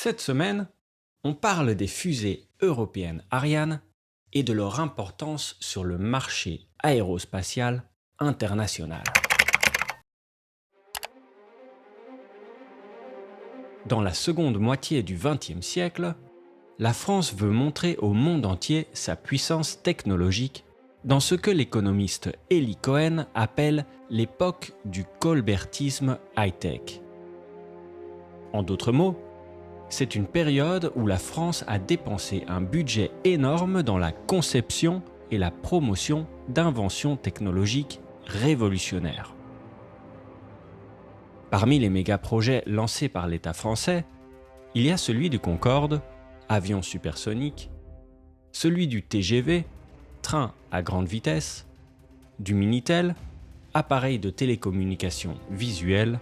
Cette semaine, on parle des fusées européennes Ariane et de leur importance sur le marché aérospatial international. Dans la seconde moitié du XXe siècle, la France veut montrer au monde entier sa puissance technologique dans ce que l'économiste Eli Cohen appelle l'époque du colbertisme high-tech. En d'autres mots, c'est une période où la France a dépensé un budget énorme dans la conception et la promotion d'inventions technologiques révolutionnaires. Parmi les méga-projets lancés par l'État français, il y a celui du Concorde, avion supersonique, celui du TGV, train à grande vitesse, du Minitel, appareil de télécommunication visuelle,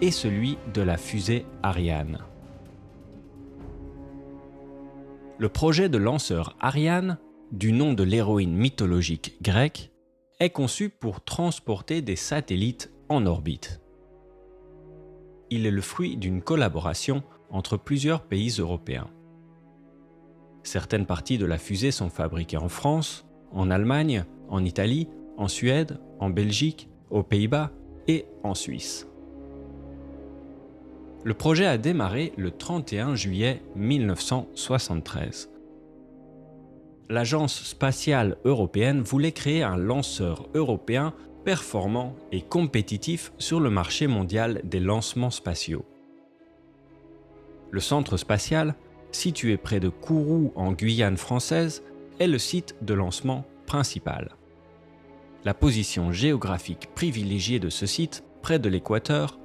et celui de la fusée Ariane. Le projet de lanceur Ariane, du nom de l'héroïne mythologique grecque, est conçu pour transporter des satellites en orbite. Il est le fruit d'une collaboration entre plusieurs pays européens. Certaines parties de la fusée sont fabriquées en France, en Allemagne, en Italie, en Suède, en Belgique, aux Pays-Bas et en Suisse. Le projet a démarré le 31 juillet 1973. L'Agence spatiale européenne voulait créer un lanceur européen performant et compétitif sur le marché mondial des lancements spatiaux. Le centre spatial, situé près de Kourou en Guyane française, est le site de lancement principal. La position géographique privilégiée de ce site, près de l'équateur,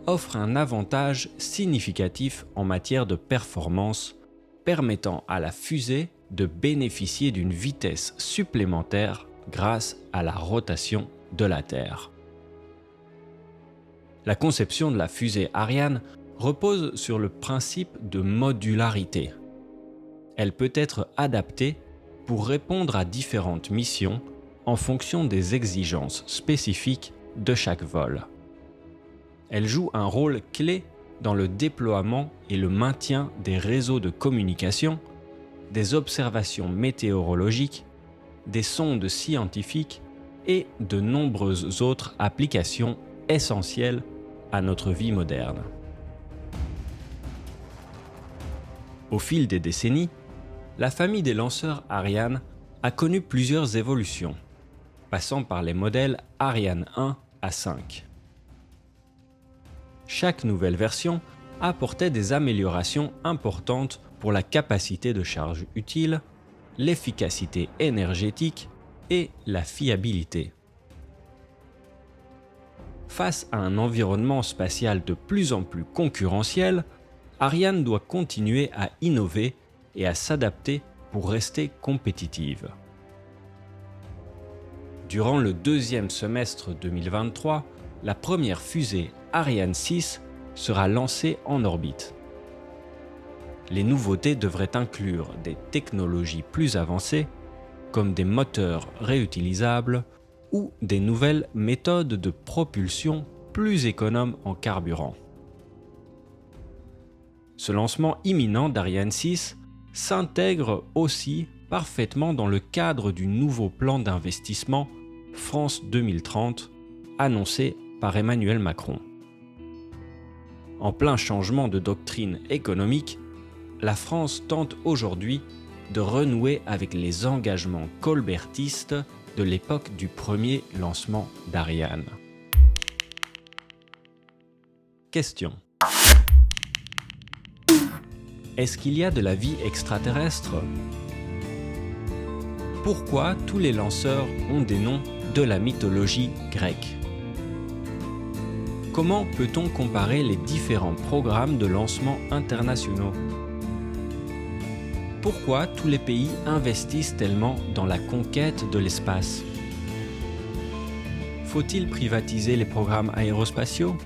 offre un avantage significatif en matière de performance, permettant à la fusée de bénéficier d'une vitesse supplémentaire grâce à la rotation de la Terre. La conception de la fusée Ariane repose sur le principe de modularité. Elle peut être adaptée pour répondre à différentes missions en fonction des exigences spécifiques de chaque vol. Elle joue un rôle clé dans le déploiement et le maintien des réseaux de communication, des observations météorologiques, des sondes scientifiques et de nombreuses autres applications essentielles à notre vie moderne. Au fil des décennies, la famille des lanceurs Ariane a connu plusieurs évolutions, passant par les modèles Ariane 1 à 5. Chaque nouvelle version apportait des améliorations importantes pour la capacité de charge utile, l'efficacité énergétique et la fiabilité. Face à un environnement spatial de plus en plus concurrentiel, Ariane doit continuer à innover et à s'adapter pour rester compétitive. Durant le deuxième semestre 2023, la première fusée Ariane 6 sera lancée en orbite. Les nouveautés devraient inclure des technologies plus avancées, comme des moteurs réutilisables ou des nouvelles méthodes de propulsion plus économes en carburant. Ce lancement imminent d'Ariane 6 s'intègre aussi parfaitement dans le cadre du nouveau plan d'investissement France 2030 annoncé par Emmanuel Macron. En plein changement de doctrine économique, la France tente aujourd'hui de renouer avec les engagements colbertistes de l'époque du premier lancement d'Ariane. Question. Est-ce qu'il y a de la vie extraterrestre ? Pourquoi tous les lanceurs ont des noms de la mythologie grecque ? Comment peut-on comparer les différents programmes de lancement internationaux ? Pourquoi tous les pays investissent tellement dans la conquête de l'espace ? Faut-il privatiser les programmes aérospatiaux ?